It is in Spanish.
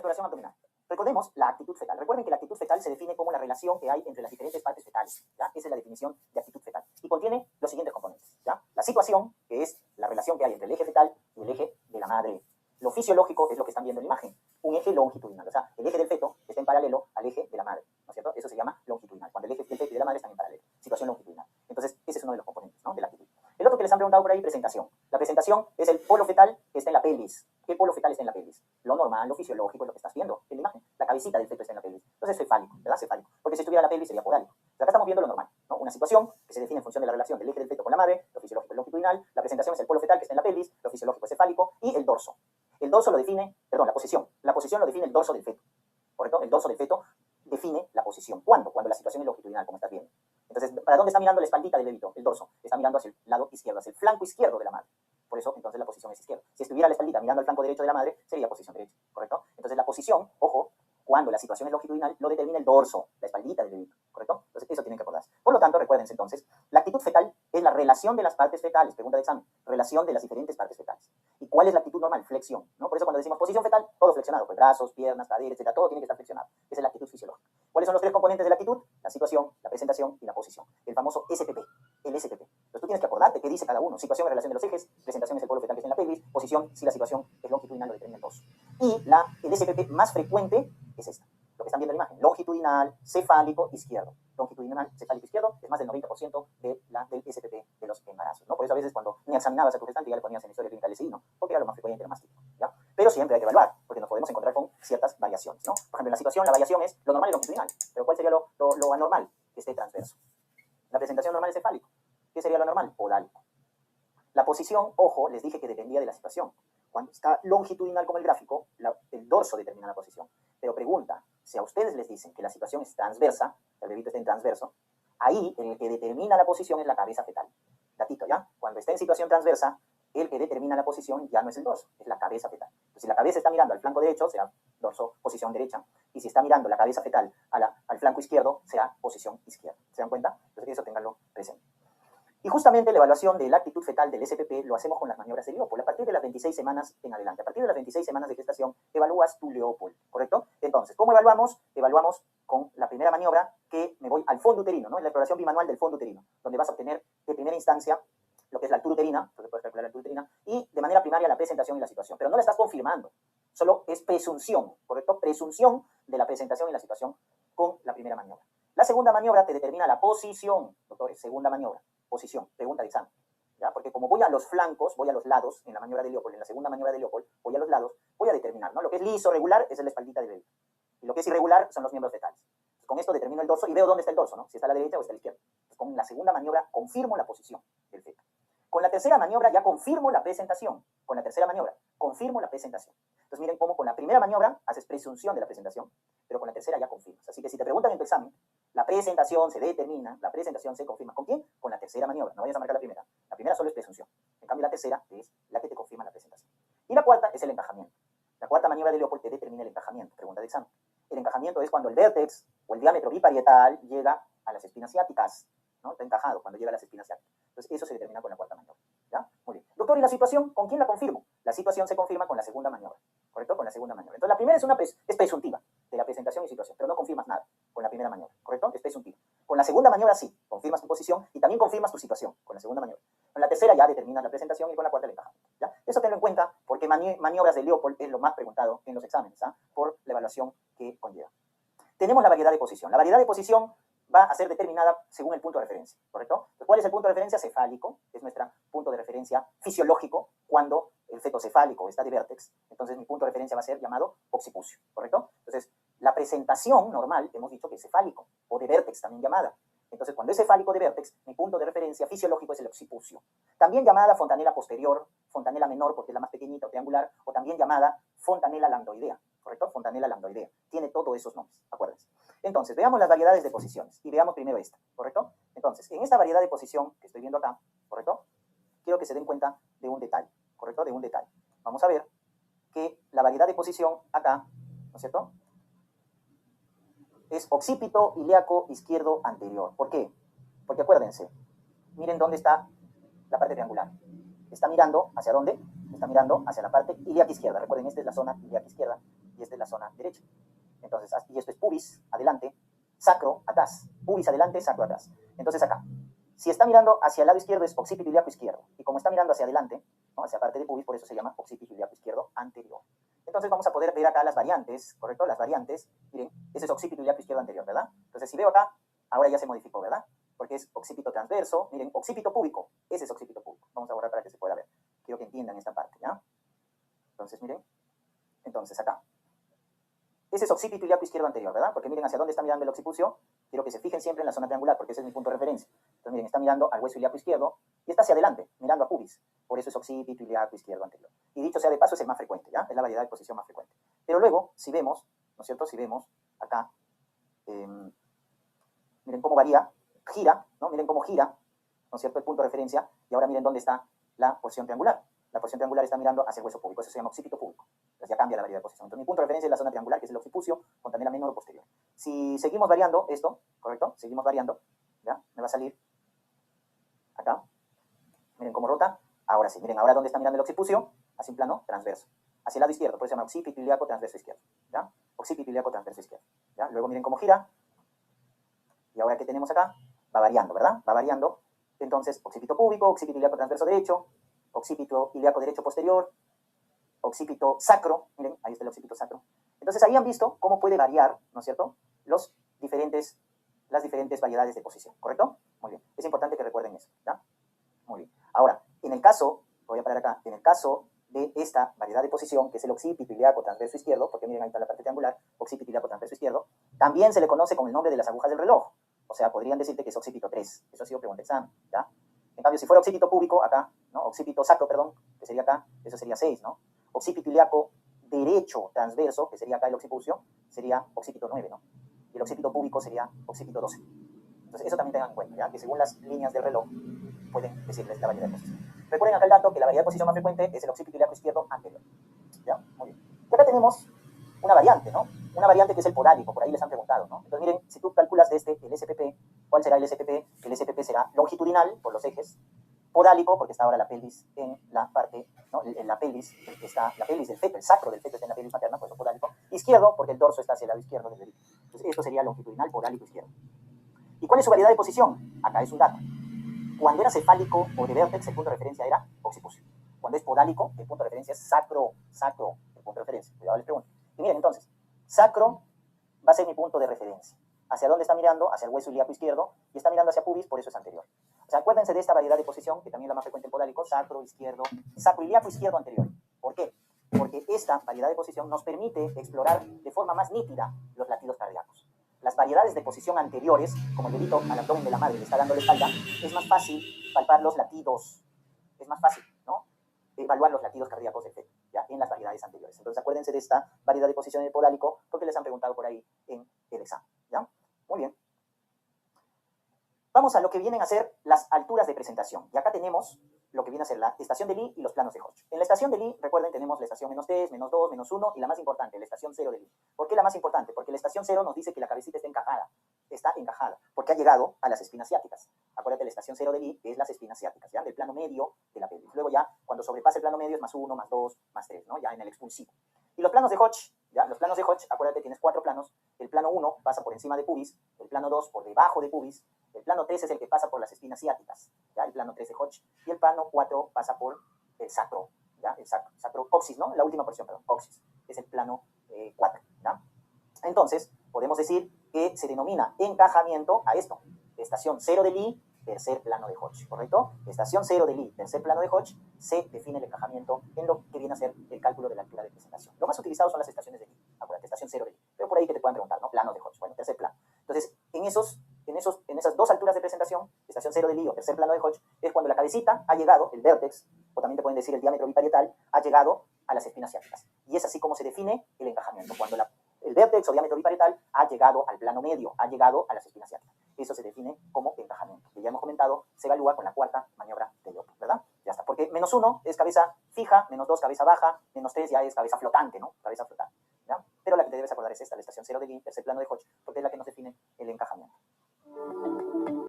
exploración abdominal. Recordemos la actitud fetal. Recuerden que la actitud fetal se define como la relación que hay entre las diferentes partes fetales. ¿Ya? Esa es la definición de actitud fetal. Y contiene los siguientes componentes. ¿Ya? La situación, que es la relación que hay entre el eje fetal y el eje de la madre. Lo fisiológico es lo que están viendo en la imagen. Un eje longitudinal. O sea, el eje del feto está en paralelo al eje de la madre. ¿No es cierto? Eso se llama longitudinal. Cuando el eje del feto y de la madre están en paralelo. Situación longitudinal. Entonces, ese es uno de los componentes, ¿no?, de la actitud. El otro que les han preguntado por ahí, presentación. La presentación es el polo fetal que está en la pelvis. ¿Qué polo fetal está en la pelvis? Lo normal, lo fisiológico, es lo que estás viendo en la imagen. La cabecita del feto está en la pelvis. Entonces es cefálico, ¿verdad? Cefálico. Porque si estuviera en la pelvis sería podálico. Pero acá estamos viendo lo normal, ¿no? Una situación que se define en función de la relación del eje del feto con la madre, lo fisiológico es longitudinal, la presentación es el polo fetal que está en la pelvis, lo fisiológico es cefálico, y el dorso. El dorso lo define, perdón, la posición. La posición lo define el dorso del feto, ¿correcto? El dorso del feto define la posición. ¿Cuándo? Cuando la situación es longitudinal, como estás viendo. Entonces, ¿para dónde está mirando la espaldita del bebito? El dorso. Está mirando hacia el lado izquierdo, hacia el flanco izquierdo de la madre. Por eso, entonces, la posición es izquierda. Si estuviera la espaldita mirando al flanco derecho de la madre, sería posición derecha, ¿correcto? Entonces, la posición, ojo, cuando la situación es longitudinal, lo determina el dorso, la espaldita del bebito, ¿correcto? Entonces, eso tienen que acordarse. Por lo tanto, recuérdense entonces, la actitud fetal es la relación de las partes fetales, pregunta de examen, relación de las diferentes partes fetales. ¿Y cuál es la actitud normal? Flexión, ¿no? Por eso cuando decimos posición fetal, todo flexionado, pues brazos, piernas, cadera, etcétera, todo tiene que estar flexionado. Esa es la actitud fisiológica. ¿Cuáles son los tres componentes de la actitud? La situación, la presentación y la posición. El famoso SPP, el SPP. Entonces tú tienes que acordarte qué dice cada uno. Situación en relación de los ejes, presentación es el polo fetal que está en la pelvis, posición, si la situación es longitudinal, lo determina el dorso. Y el SPP más frecuente es esta, lo que están viendo en la imagen, longitudinal, cefálico, izquierdo. Longitudinal, cefálico, izquierdo, es más del 90% del SPP de los embarazos, ¿no? Por eso a veces cuando ni examinabas a tu gestante ya le ponías en historia clínica LSI, ¿no? Porque era lo más frecuente, lo más típico, ¿ya? Pero siempre hay que evaluar, porque nos podemos encontrar con ciertas variaciones, ¿no? Por ejemplo, en la situación, la variación es lo normal y longitudinal, pero ¿cuál sería lo anormal? Que esté transverso. La presentación normal es cefálico. ¿Qué sería lo normal? Podálico. La posición, ojo, les dije que dependía de la situación. Cuando está longitudinal como el gráfico, el dorso determina la posición. Pero pregunta, si a ustedes les dicen que la situación es transversa, el bebito está en transverso, ahí el que determina la posición es la cabeza fetal. Datito, ¿ya? Cuando está en situación transversa, el que determina la posición ya no es el dorso, es la cabeza fetal. Entonces, si la cabeza está mirando al flanco derecho, será dorso, posición derecha. Y si está mirando la cabeza fetal al flanco izquierdo, será posición izquierda. ¿Se dan cuenta? Entonces, eso ténganlo presente. Y justamente la evaluación de la actitud fetal del SPP lo hacemos con las maniobras de Leopold. A partir de las 26 semanas en adelante, a partir de las 26 semanas de gestación, evalúas tu Leopold, ¿correcto? Entonces, ¿cómo evaluamos? Evaluamos con la primera maniobra, que me voy al fondo uterino, ¿no? En la exploración bimanual del fondo uterino, donde vas a obtener de primera instancia lo que es la altura uterina, porque puedes calcular la altura uterina, y de manera primaria la presentación y la situación. Pero no la estás confirmando, solo es presunción, ¿correcto? Presunción de la presentación y la situación con la primera maniobra. La segunda maniobra te determina la posición, doctores, segunda maniobra. Posición, pregunta de examen, ¿ya? Porque como voy a los flancos, voy a los lados, en la maniobra de Leopold, en la segunda maniobra de Leopold, voy a los lados, voy a determinar, ¿no? Lo que es liso, regular, es la espaldita del bebé. Y lo que es irregular son los miembros fetales. Entonces, con esto determino el dorso y veo dónde está el dorso, ¿no? Si está a la derecha o está a la izquierda. Entonces, con la segunda maniobra confirmo la posición del feto. Con la tercera maniobra ya confirmo la presentación. Con la tercera maniobra confirmo la presentación. Entonces miren cómo con la primera maniobra haces presunción de la presentación, pero con la tercera ya confirmas. Así que si te preguntan en tu examen, la presentación se determina, la presentación se confirma. ¿Con quién? Con la tercera maniobra. No vayas a marcar la primera. La primera solo es presunción. En cambio la tercera es la que te confirma la presentación. Y la cuarta es el encajamiento. La cuarta maniobra de Leopold te determina el encajamiento. Pregunta de examen. El encajamiento es cuando el vértex o el diámetro biparietal llega a las espinas ciáticas, ¿no? Está encajado cuando llega a las espinas ciáticas. Entonces eso se determina con la cuarta maniobra, ¿ya? Muy bien. Doctor, ¿y la situación? ¿Con quién la confirmo? La situación se confirma con la segunda maniobra, ¿correcto? Con la segunda maniobra. Entonces la primera es presuntiva de la presentación y situación, pero no confirmas nada con la primera maniobra, ¿correcto? Es presuntiva. Con la segunda maniobra sí, confirmas tu posición y también confirmas tu situación con la segunda maniobra. Con la tercera ya determinas la presentación y con la cuarta el encajamiento, ¿ya? Eso tenlo en cuenta porque maniobras de Leopold es lo más preguntado en los exámenes, ¿ah? Por la evaluación que conlleva. Tenemos la variedad de posición. La variedad de posición va a ser determinada según el punto de referencia, ¿correcto? ¿Cuál es el punto de referencia? Cefálico, es nuestro punto de referencia fisiológico cuando el feto cefálico está de vértex. Entonces mi punto de referencia va a ser llamado occipucio, ¿correcto? Entonces la presentación normal, hemos dicho que es cefálico, o de vértex también llamada. Entonces cuando es cefálico de vértex, mi punto de referencia fisiológico es el occipucio. También llamada fontanela posterior, fontanela menor porque es la más pequeñita o triangular, o también llamada fontanela lambdoidea, ¿correcto? Fontanela lambdoidea. Tiene todos esos nombres, acuérdense. Entonces, veamos las variedades de posiciones. Y veamos primero esta, ¿correcto? Entonces, en esta variedad de posición que estoy viendo acá, ¿correcto? Quiero que se den cuenta de un detalle, ¿correcto? De un detalle. Vamos a ver que la variedad de posición acá, ¿no es cierto? Es occipito ilíaco izquierdo anterior. ¿Por qué? Porque acuérdense, miren dónde está la parte triangular. Está mirando hacia dónde? Está mirando hacia la parte ilíaca izquierda. Recuerden, esta es la zona ilíaca izquierda. y esta es la zona derecha. Entonces, y esto es pubis, adelante, sacro, atrás. Pubis, adelante, sacro, atrás. Entonces acá, si está mirando hacia el lado izquierdo es occipito ilíaco izquierdo. Y como está mirando hacia adelante, ¿no? Hacia parte de pubis, por eso se llama occipito ilíaco izquierdo anterior. Entonces vamos a poder ver acá las variantes, ¿correcto? Las variantes, miren, ese es occipito ilíaco izquierdo anterior, ¿verdad? Entonces si veo acá, ahora ya se modificó, ¿verdad? Porque es occipito transverso, miren, occipito púbico, ese es occipito púbico. Vamos a borrar para que se pueda ver. Quiero que entiendan esta parte, ¿ya? Entonces, miren, entonces acá. Ese es occipito ilíaco izquierdo anterior, ¿verdad? Porque miren hacia dónde está mirando el occipucio. Quiero que se fijen siempre en la zona triangular, porque ese es mi punto de referencia. Entonces, miren, está mirando al hueso ilíaco izquierdo y está hacia adelante, mirando a pubis. Por eso es occipito ilíaco izquierdo anterior. Y dicho sea de paso, es el más frecuente, ¿ya? Es la variedad de posición más frecuente. Pero luego, si vemos, ¿no es cierto? Si vemos acá, miren cómo varía, gira, ¿no? Miren cómo gira, ¿no es cierto? El punto de referencia. Y ahora miren dónde está la porción triangular. La porción triangular está mirando hacia el hueso púbico. Eso se llama occipito púbico. Entonces ya cambia la variedad de posición. Entonces mi punto de referencia es la zona triangular, que es el occipucio, con canela menor o posterior. Si seguimos variando esto, ¿correcto? Seguimos variando, ¿ya? Me va a salir acá. Miren cómo rota. Ahora sí, miren, ahora dónde está mirando el occipucio, hacia un plano transverso. Hacia el lado izquierdo, por eso se llama occipito ilíaco transverso izquierdo, ¿ya? Occipito ilíaco transverso izquierdo, ¿ya? Luego miren cómo gira. Y ahora que tenemos acá, va variando, ¿verdad? Va variando. Entonces, occipito púbico, occipito ilíaco transverso derecho, occipito ilíaco derecho posterior, occipito sacro, miren, ahí está el occipito sacro. Entonces ahí han visto cómo puede variar, ¿no es cierto?, las diferentes variedades de posición, ¿correcto? Muy bien, es importante que recuerden eso, ¿ya? Muy bien. Ahora, en el caso, voy a parar acá, en el caso de esta variedad de posición, que es el occipito ilíaco transverso izquierdo, porque miren ahí está la parte triangular, occipito ilíaco transverso izquierdo, también se le conoce con el nombre de las agujas del reloj. O sea, podrían decirte que es occipito 3. Eso ha sido pregunta de examen, ¿ya? En cambio, si fuera occipito púbico, acá, ¿no? Occipito sacro, perdón, que sería acá, eso sería 6, ¿no? Occipito ilíaco derecho transverso, que sería acá el occipucio, sería occipito 9, ¿no? Y el occipito púbico sería occipito 12. Entonces, eso también tengan en cuenta, ¿ya? Que según las líneas del reloj, pueden decirles la variedad de posición. Recuerden acá el dato que la variedad de posición más frecuente es el occipito ilíaco izquierdo anterior. ¿Ya? Muy bien. Y acá tenemos una variante, ¿no? Una variante que es el podálico, por ahí les han preguntado, ¿no? Entonces, miren, si tú calculas de este el SPP, ¿cuál será el SPP? El SPP será longitudinal, por los ejes, podálico, porque está ahora la pelvis en la parte, ¿no? En la pelvis está la pelvis del feto, el sacro del feto está en la pelvis materna, por eso podálico. Izquierdo, porque el dorso está hacia el lado izquierdo del bebé. Entonces, esto sería longitudinal, podálico, izquierdo. ¿Y cuál es su variedad de posición? Acá es un dato. Cuando era cefálico o de vértex, el punto de referencia era occipucio. Cuando es podálico, el punto de referencia es sacro, el punto de referencia. Cuidado, les pregunto. Y miren, entonces, sacro va a ser mi punto de referencia. ¿Hacia dónde está mirando? Hacia el hueso ilíaco izquierdo, y está mirando hacia pubis, por eso es anterior. O sea, acuérdense de esta variedad de posición, que también es la más frecuente en podálico, sacro, izquierdo, sacro ilíaco izquierdo anterior. ¿Por qué? Porque esta variedad de posición nos permite explorar de forma más nítida los latidos cardíacos. Las variedades de posición anteriores, como el dedito al abdomen de la madre le está dando la espalda, es más fácil palpar los latidos. Es más fácil, ¿no? Evaluar los latidos cardíacos del feto, ¿ya? En las variedades anteriores. Entonces, acuérdense de esta variedad de posición en el podálico, porque les han preguntado por ahí en el examen, ¿ya? Muy bien. Vamos a lo que vienen a ser las alturas de presentación. Y acá tenemos lo que viene a ser la estación de Lie y los planos de Hodge. En la estación de Lie, recuerden, tenemos la estación -3, -2, -1 y la más importante, la estación 0 de Lie. ¿Por qué la más importante? Porque la estación 0 nos dice que la cabecita está encajada, porque ha llegado a las espinas ciáticas. Acuérdate, la estación 0 de Lie es las espinas ciáticas, ¿ya? Del plano medio de la pelvis. Luego ya, cuando sobrepasa el plano medio es +1, +2, +3, ¿no? Ya en el expulsivo. Y los planos de Hodge, ¿ya? Los planos de Hodge, acuérdate, tienes 4 planos. El plano 1 pasa por encima de pubis, el plano 2 por debajo de pubis, el plano 3 es el que pasa por las espinas ciáticas, ¿ya? El plano 3 de Hodge, y el plano 4 pasa por el sacro, ¿ya? El sacro coxis, ¿no? La última porción, perdón, coxis, es el plano 4, ¿ya? Entonces, podemos decir que se denomina encajamiento a esto, estación 0 de Lie, tercer plano de Hodge, ¿correcto? Estación 0 de Lie, tercer plano de Hodge, se define el encajamiento en lo que viene a ser el cálculo de la altura de presentación. Lo más utilizado son las estaciones de Lie, acuérdate, estación 0 de Lie, pero por ahí que te puedan preguntar, ¿no? Plano de Hodge, bueno, tercer plano. Entonces, en esas dos alturas de presentación, estación 0 de Lie o tercer plano de Hodge, es cuando la cabecita ha llegado, el vértex, o también te pueden decir el diámetro biparietal, ha llegado a las espinas ciáticas. Y es así como se define el encajamiento, cuando el vértex o diámetro biparietal ha llegado al plano medio, ha llegado a las espinas ciáticas. Eso se define como encajamiento. Que ya hemos comentado, se evalúa con la cuarta maniobra de Yopo, ¿verdad? Ya está. Porque -1 es cabeza fija, -2 cabeza baja, -3 ya es cabeza flotante, ¿no? Cabeza flotante, ¿ya? Pero la que te debes acordar es esta, la estación 0 de Lie, tercer plano de Hodge, porque es la que nos define el encajamiento.